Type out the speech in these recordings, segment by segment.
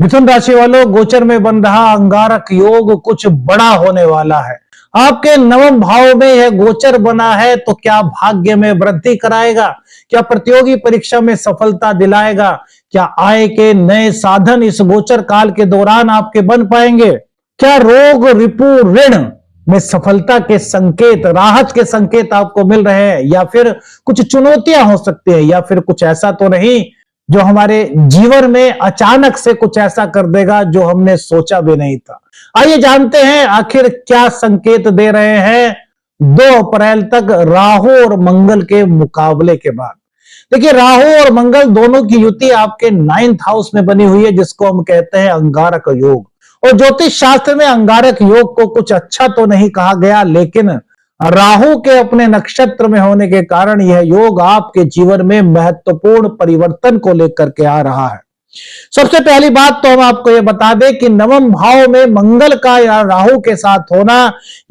मिथुन राशि वालों, गोचर में बन रहा अंगारक योग कुछ बड़ा होने वाला है। आपके नवम भाव में यह गोचर बना है तो क्या भाग्य में वृद्धि कराएगा, क्या प्रतियोगी परीक्षा में सफलता दिलाएगा, क्या आय के नए साधन इस गोचर काल के दौरान आपके बन पाएंगे, क्या रोग रिपु ऋण में सफलता के संकेत, राहत के संकेत आपको मिल रहे हैं, या फिर कुछ चुनौतियां हो सकती है, या फिर कुछ ऐसा तो नहीं जो हमारे जीवन में अचानक से कुछ ऐसा कर देगा जो हमने सोचा भी नहीं था। आइए जानते हैं आखिर क्या संकेत दे रहे हैं 2 अप्रैल तक राहु और मंगल के मुकाबले के बाद। देखिए, राहु और मंगल दोनों की युति आपके 9th हाउस में बनी हुई है, जिसको हम कहते हैं अंगारक योग। और ज्योतिष शास्त्र में अंगारक योग को कुछ अच्छा तो नहीं कहा गया, लेकिन राहु के अपने नक्षत्र में होने के कारण यह योग आपके जीवन में महत्वपूर्ण परिवर्तन को लेकर के आ रहा है। सबसे पहली बात तो हम आपको यह बता दें कि नवम भाव में मंगल का या राहु के साथ होना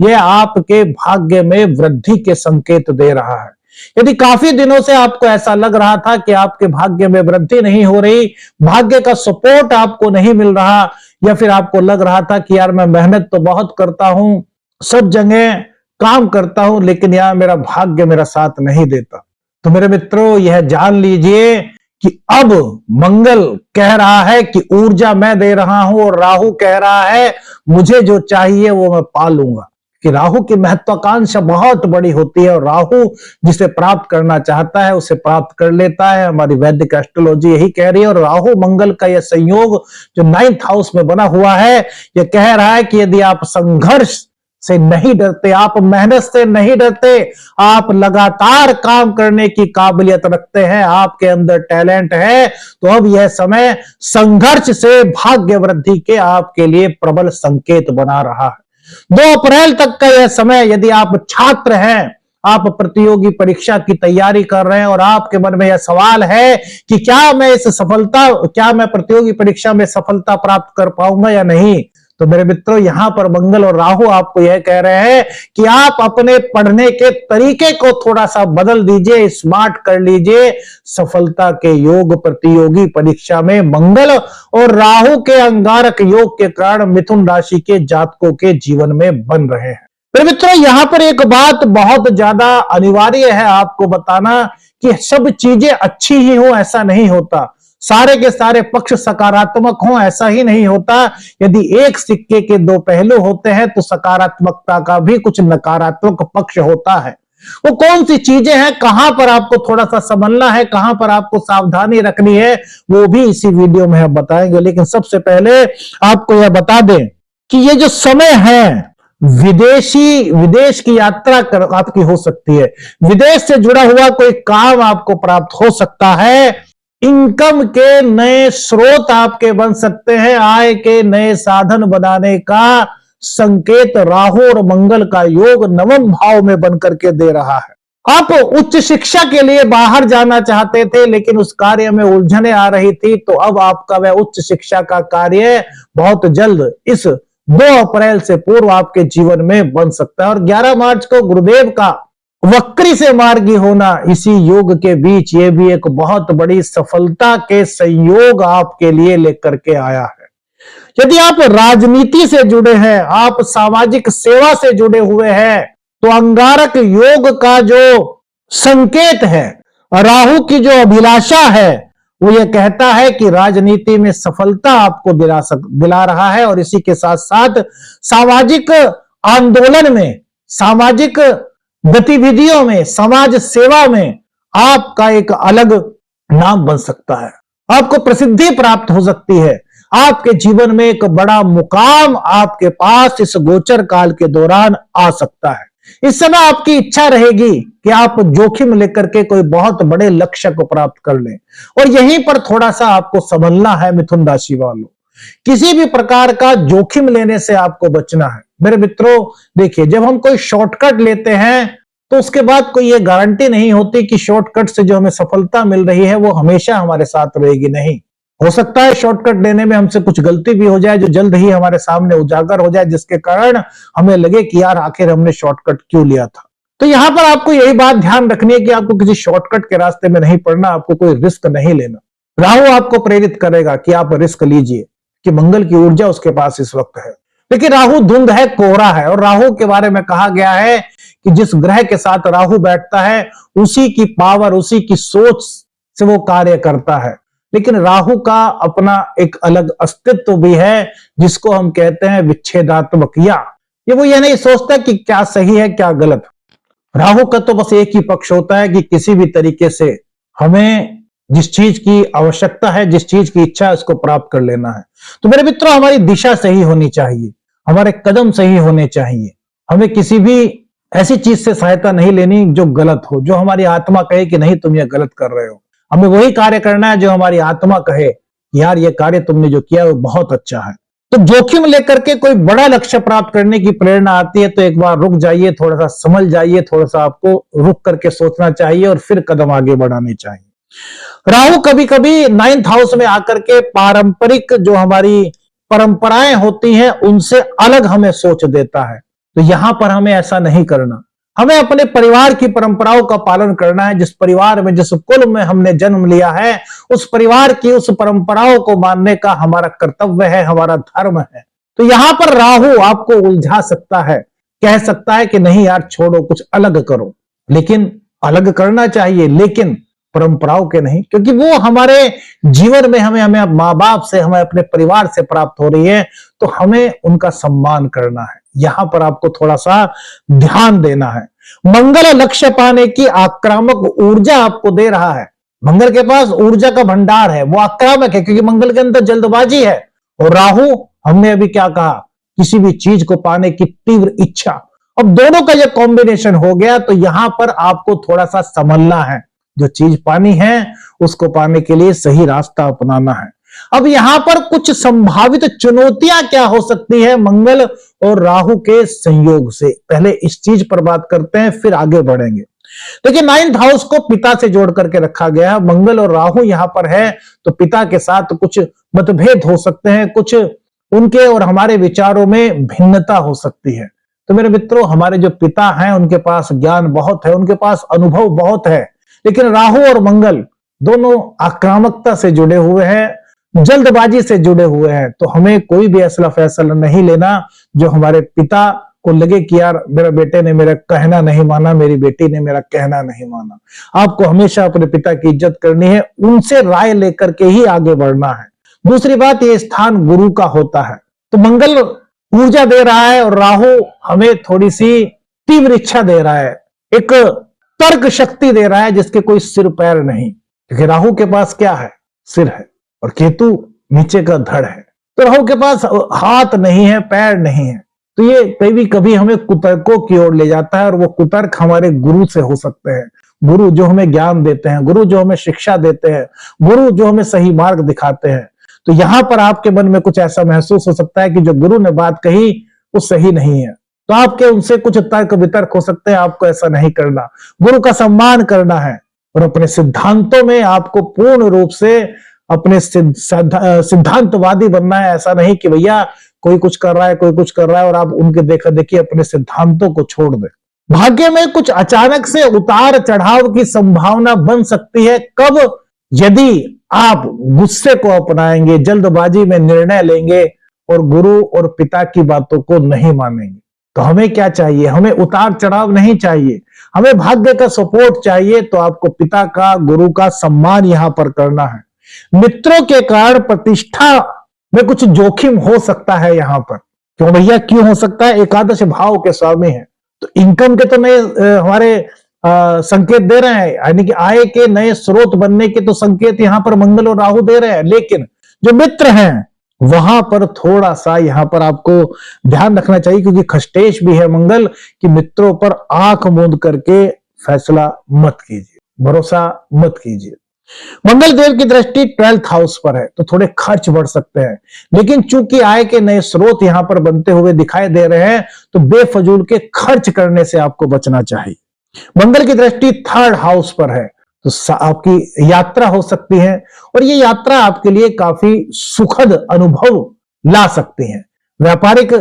यह आपके भाग्य में वृद्धि के संकेत दे रहा है। यदि काफी दिनों से आपको ऐसा लग रहा था कि आपके भाग्य में वृद्धि नहीं हो रही, भाग्य का सपोर्ट आपको नहीं मिल रहा, या फिर आपको लग रहा था कि यार मैं मेहनत तो बहुत करता हूं, सब जगह काम करता हूं, लेकिन यार मेरा भाग्य मेरा साथ नहीं देता, तो मेरे मित्रों यह जान लीजिए कि अब मंगल कह रहा है कि ऊर्जा मैं दे रहा हूं, और राहु कह रहा है मुझे जो चाहिए वो मैं पा लूंगा। कि राहु की महत्वाकांक्षा बहुत बड़ी होती है, और राहु जिसे प्राप्त करना चाहता है उसे प्राप्त कर लेता है। हमारी वैदिक एस्ट्रोलॉजी यही कह रही है। और राहु मंगल का यह संयोग जो 9th हाउस में बना हुआ है, यह कह रहा है कि यदि आप संघर्ष से नहीं डरते, आप मेहनत से नहीं डरते, आप लगातार काम करने की काबिलियत रखते हैं, आपके अंदर टैलेंट है, तो अब यह समय संघर्ष से भाग्य वृद्धि के आपके लिए प्रबल संकेत बना रहा है। 2 अप्रैल तक का यह समय, यदि आप छात्र हैं, आप प्रतियोगी परीक्षा की तैयारी कर रहे हैं और आपके मन में यह सवाल है कि क्या मैं प्रतियोगी परीक्षा में सफलता प्राप्त कर पाऊंगा या नहीं, तो मेरे मित्रों यहां पर मंगल और राहु आपको यह कह रहे हैं कि आप अपने पढ़ने के तरीके को थोड़ा सा बदल दीजिए, स्मार्ट कर लीजिए। सफलता के योग प्रतियोगी परीक्षा में मंगल और राहु के अंगारक योग के कारण मिथुन राशि के जातकों के जीवन में बन रहे हैं। मेरे मित्रों यहां पर एक बात बहुत ज्यादा अनिवार्य है आपको बताना कि सब चीजें अच्छी ही हो ऐसा नहीं होता, सारे के सारे पक्ष सकारात्मक हों ऐसा ही नहीं होता। यदि एक सिक्के के 2 पहलू होते हैं तो सकारात्मकता का भी कुछ नकारात्मक पक्ष होता है। वो कौन सी चीजें हैं, कहां पर आपको थोड़ा सा संभलना है, कहां पर आपको सावधानी रखनी है, वो भी इसी वीडियो में हम बताएंगे। लेकिन सबसे पहले आपको यह बता दें कि ये जो समय है, विदेश की यात्रा आपकी हो सकती है, विदेश से जुड़ा हुआ कोई काम आपको प्राप्त हो सकता है, इनकम के नए स्रोत आपके बन सकते हैं, आय के नए साधन बनाने का संकेत राहु और मंगल का योग नवम भाव में बनकर के दे रहा है। आप उच्च शिक्षा के लिए बाहर जाना चाहते थे, लेकिन उस कार्य में उलझने आ रही थी, तो अब आपका वह उच्च शिक्षा का कार्य बहुत जल्द इस 2 अप्रैल से पूर्व आपके जीवन में बन सकता है। और 11 मार्च को गुरुदेव का वक्री से मार्गी होना, इसी योग के बीच ये भी एक बहुत बड़ी सफलता के संयोग आपके लिए लेकर के आया है। यदि आप राजनीति से जुड़े हैं, आप सामाजिक सेवा से जुड़े हुए हैं, तो अंगारक योग का जो संकेत है, राहु की जो अभिलाषा है, वो ये कहता है कि राजनीति में सफलता आपको दिला रहा है। और इसी के साथ साथ सामाजिक आंदोलन में, सामाजिक गतिविधियों में, समाज सेवा में आपका एक अलग नाम बन सकता है, आपको प्रसिद्धि प्राप्त हो सकती है, आपके जीवन में एक बड़ा मुकाम आपके पास इस गोचर काल के दौरान आ सकता है। इस समय आपकी इच्छा रहेगी कि आप जोखिम लेकर के कोई बहुत बड़े लक्ष्य को प्राप्त कर लें, और यहीं पर थोड़ा सा आपको संभलना है मिथुन राशि वालों। किसी भी प्रकार का जोखिम लेने से आपको बचना है। मेरे मित्रों देखिए, जब हम कोई शॉर्टकट लेते हैं तो उसके बाद कोई ये गारंटी नहीं होती कि शॉर्टकट से जो हमें सफलता मिल रही है वो हमेशा हमारे साथ रहेगी। नहीं, हो सकता है शॉर्टकट लेने में हमसे कुछ गलती भी हो जाए जो जल्द ही हमारे सामने उजागर हो जाए, जिसके कारण हमें लगे कि यार आखिर हमने शॉर्टकट क्यों लिया था। तो यहां पर आपको यही बात ध्यान रखनी है कि आपको किसी शॉर्टकट के रास्ते में नहीं पड़ना, आपको कोई रिस्क नहीं लेना। राहु आपको प्रेरित करेगा कि आप रिस्क लीजिए, कि मंगल की ऊर्जा उसके पास इस वक्त है। लेकिन राहु धुंध है, कोहरा है, और राहु के बारे में कहा गया है कि जिस ग्रह के साथ राहु बैठता है उसी की पावर, उसी की सोच से वो कार्य करता है। लेकिन राहु का अपना एक अलग अस्तित्व भी है जिसको हम कहते हैं विच्छेदात्मक, या वो ये नहीं सोचता कि क्या सही है क्या गलत। राहु का तो बस एक ही पक्ष होता है कि किसी भी तरीके से हमें जिस चीज की आवश्यकता है, जिस चीज की इच्छा है, उसको प्राप्त कर लेना है। तो मेरे मित्रों, हमारी दिशा सही होनी चाहिए, हमारे कदम सही होने चाहिए। हमें किसी भी ऐसी चीज से सहायता नहीं लेनी जो गलत हो, जो हमारी आत्मा कहे कि नहीं तुम ये गलत कर रहे हो। हमें वही कार्य करना है जो हमारी आत्मा कहे यार ये कार्य तुमने जो किया वो बहुत अच्छा है। तो जोखिम लेकर के कोई बड़ा लक्ष्य प्राप्त करने की प्रेरणा आती है तो एक बार रुक जाइए, थोड़ा सा समझ जाइए, थोड़ा सा आपको रुक करके सोचना चाहिए और फिर कदम आगे बढ़ाने चाहिए। राहु कभी कभी 9th हाउस में आकर के पारंपरिक जो हमारी परंपराएं होती हैं उनसे अलग हमें सोच देता है। तो यहां पर हमें ऐसा नहीं करना। हमें अपने परिवार की परंपराओं का पालन करना है। जिस परिवार में, जिस कुल में हमने जन्म लिया है, उस परिवार की उस परंपराओं को मानने का हमारा कर्तव्य है, हमारा धर्म है। तो यहां पर राहु आपको उलझा सकता है, कह सकता है कि नहीं यार छोड़ो, कुछ अलग करो। लेकिन अलग करना चाहिए, लेकिन परंपराओं के नहीं, क्योंकि वो हमारे जीवन में हमें माँ बाप से, हमें अपने परिवार से प्राप्त हो रही है, तो हमें उनका सम्मान करना है। यहां पर आपको थोड़ा सा ध्यान देना है। मंगल लक्ष्य पाने की आक्रामक ऊर्जा आपको दे रहा है। मंगल के पास ऊर्जा का भंडार है, वो आक्रामक है क्योंकि मंगल के अंदर जल्दबाजी है। और राहु, हमने अभी क्या कहा, किसी भी चीज को पाने की तीव्र इच्छा। अब दोनों का जब कॉम्बिनेशन हो गया तो यहां पर आपको थोड़ा सा संभलना है। जो चीज पानी है उसको पाने के लिए सही रास्ता अपनाना है। अब यहां पर कुछ संभावित चुनौतियां क्या हो सकती है मंगल और राहु के संयोग से, पहले इस चीज पर बात करते हैं फिर आगे बढ़ेंगे। देखिए 9th हाउस को पिता से जोड़ करके रखा गया है। मंगल और राहु यहां पर है तो पिता के साथ कुछ मतभेद हो सकते हैं, कुछ उनके और हमारे विचारों में भिन्नता हो सकती है। तो मेरे मित्रों, हमारे जो पिता हैं उनके पास ज्ञान बहुत है, उनके पास अनुभव बहुत है, लेकिन राहु और मंगल दोनों आक्रामकता से जुड़े हुए हैं, जल्दबाजी से जुड़े हुए हैं। तो हमें कोई भी ऐसा फैसला नहीं लेना जो हमारे पिता को लगे कि यार मेरे बेटे ने मेरा कहना नहीं माना, मेरी बेटी ने मेरा कहना नहीं माना। आपको हमेशा अपने पिता की इज्जत करनी है, उनसे राय लेकर के ही आगे बढ़ना है। दूसरी बात, ये स्थान गुरु का होता है। तो मंगल ऊर्जा दे रहा है और राहु हमें थोड़ी सी तीव्र इच्छा दे रहा है, एक तर्क शक्ति दे रहा है जिसके कोई सिर पैर नहीं। क्योंकि राहु के पास क्या है, सिर है, और केतु नीचे का धड़ है। तो राहु के पास हाथ नहीं है, पैर नहीं है। तो ये कभी हमें कुतर्कों की ओर ले जाता है, और वो कुतर्क हमारे गुरु से हो सकते हैं। गुरु जो हमें ज्ञान देते हैं, गुरु जो हमें शिक्षा देते हैं, गुरु जो हमें सही मार्ग दिखाते हैं। तो यहां पर आपके मन में कुछ ऐसा महसूस हो सकता है कि जो गुरु ने बात कही वो सही नहीं है, तो आपके उनसे कुछ तर्क वितर्क हो सकते हैं। आपको ऐसा नहीं करना, गुरु का सम्मान करना है और अपने सिद्धांतों में आपको पूर्ण रूप से अपने सिद्धांतवादी बनना है। ऐसा नहीं कि भैया कोई कुछ कर रहा है, कोई कुछ कर रहा है और आप उनके देखा देखी अपने सिद्धांतों को छोड़ दें। भाग्य में कुछ अचानक से उतार चढ़ाव की संभावना बन सकती है। कब? यदि आप गुस्से को अपनाएंगे, जल्दबाजी में निर्णय लेंगे और गुरु और पिता की बातों को नहीं मानेंगे। तो हमें क्या चाहिए? हमें उतार चढ़ाव नहीं चाहिए, हमें भाग्य का सपोर्ट चाहिए। तो आपको पिता का, गुरु का सम्मान यहां पर करना है। मित्रों के कारण प्रतिष्ठा में कुछ जोखिम हो सकता है यहां पर। क्यों भैया, क्यों हो सकता है? एकादश भाव के स्वामी है तो इनकम के तो नए हमारे संकेत दे रहे हैं, यानी कि आय के नए स्रोत बनने के तो संकेत यहां पर मंगल और राहु दे रहे हैं। लेकिन जो मित्र हैं वहां पर थोड़ा सा यहां पर आपको ध्यान रखना चाहिए, क्योंकि खष्टेश भी है मंगल कि मित्रों पर आंख मूंद करके फैसला मत कीजिए, भरोसा मत कीजिए। मंगल देव की दृष्टि 12th हाउस पर है तो थोड़े खर्च बढ़ सकते हैं, लेकिन चूंकि आय के नए स्रोत यहां पर बनते हुए दिखाई दे रहे हैं तो बेफजूल के खर्च करने से आपको बचना चाहिए। मंगल की दृष्टि 3rd हाउस पर है तो आपकी यात्रा हो सकती है और ये यात्रा आपके लिए काफी सुखद अनुभव ला सकती है। व्यापारिक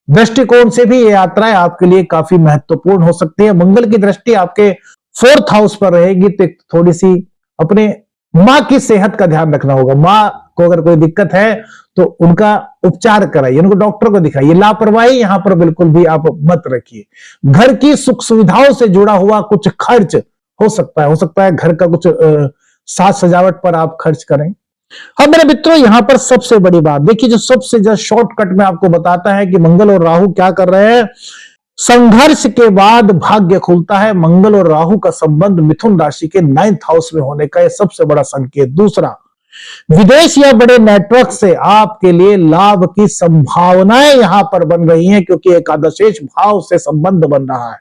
दृष्टिकोण से भी ये यात्राएं आपके लिए काफी महत्वपूर्ण हो सकती है। मंगल की दृष्टि आपके 4th हाउस पर रहेगी तो थोड़ी सी अपने मां की सेहत का ध्यान रखना होगा। मां को अगर कोई दिक्कत है तो उनका उपचार कराइए, उनको डॉक्टर को दिखाइए। लापरवाही यहां पर बिल्कुल भी आप मत रखिए। घर की सुख सुविधाओं से जुड़ा हुआ कुछ खर्च हो सकता है घर का कुछ साज सजावट पर आप खर्च करें। अब मेरे मित्रों यहां पर सबसे बड़ी बात देखिए, जो सबसे ज्यादा शॉर्टकट में आपको बताता है कि मंगल और राहु क्या कर रहे हैं। संघर्ष के बाद भाग्य खुलता है। मंगल और राहु का संबंध मिथुन राशि के 9th हाउस में होने का यह सबसे बड़ा संकेत। दूसरा, विदेश या बड़े नेटवर्क से आपके लिए लाभ की संभावनाएं यहां पर बन रही हैं, क्योंकि एकादशेष भाव से संबंध बन रहा है।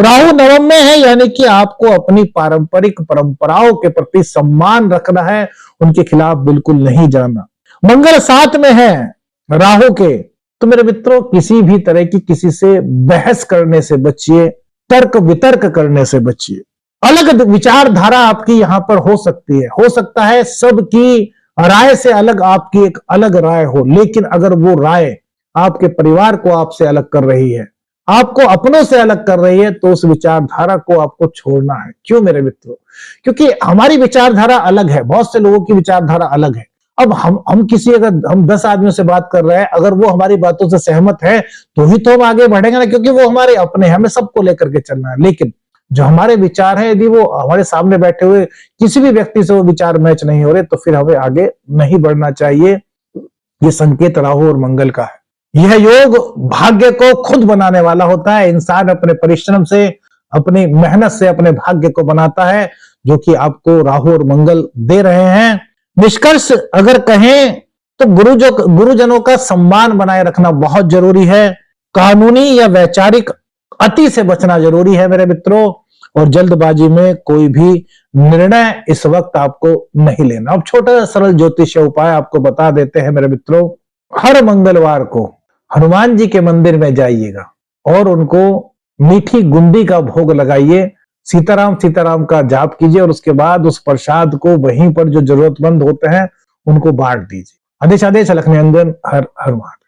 राहु नवम में है, यानी कि आपको अपनी पारंपरिक परंपराओं के प्रति सम्मान रखना है, उनके खिलाफ बिल्कुल नहीं जाना। मंगल 7 में है राहु के, तो मेरे मित्रों किसी भी तरह की किसी से बहस करने से बचिए, तर्क वितर्क करने से बचिए। अलग विचारधारा आपकी यहां पर हो सकती है, हो सकता है सबकी राय से अलग आपकी एक अलग राय हो, लेकिन अगर वो राय आपके परिवार को आपसे अलग कर रही है, आपको अपनों से अलग कर रही है, तो उस विचारधारा को आपको छोड़ना है। क्यों मेरे मित्रों? क्योंकि हमारी विचारधारा अलग है, बहुत से लोगों की विचारधारा अलग है। अब हम किसी, अगर हम 10 आदमियों से बात कर रहे हैं, अगर वो हमारी बातों से सहमत है तो ही तो हम आगे बढ़ेंगे ना, क्योंकि वो हमारे अपने हैं, हमें सबको लेकर के चलना है। लेकिन जो हमारे विचार हैं, यदि वो हमारे सामने बैठे हुए किसी भी व्यक्ति से वो विचार मैच नहीं हो रहे, तो फिर हमें आगे नहीं बढ़ना चाहिए। ये संकेत राहु और मंगल का है। यह योग भाग्य को खुद बनाने वाला होता है। इंसान अपने परिश्रम से, अपनी मेहनत से अपने भाग्य को बनाता है, जो कि आपको राहु और मंगल दे रहे हैं। निष्कर्ष अगर कहें तो गुरुजनों का सम्मान बनाए रखना बहुत जरूरी है। कानूनी या वैचारिक अति से बचना जरूरी है मेरे मित्रों, और जल्दबाजी में कोई भी निर्णय इस वक्त आपको नहीं लेना। अब छोटा सरल ज्योतिषीय उपाय आपको बता देते हैं मेरे मित्रों। हर मंगलवार को हनुमान जी के मंदिर में जाइएगा और उनको मीठी गुंदी का भोग लगाइए, सीताराम सीताराम का जाप कीजिए, और उसके बाद उस प्रसाद को वहीं पर जो जरूरतमंद होते हैं उनको बांट दीजिए। आदेश आदेश अलख निरंजन। हर हर महादेव।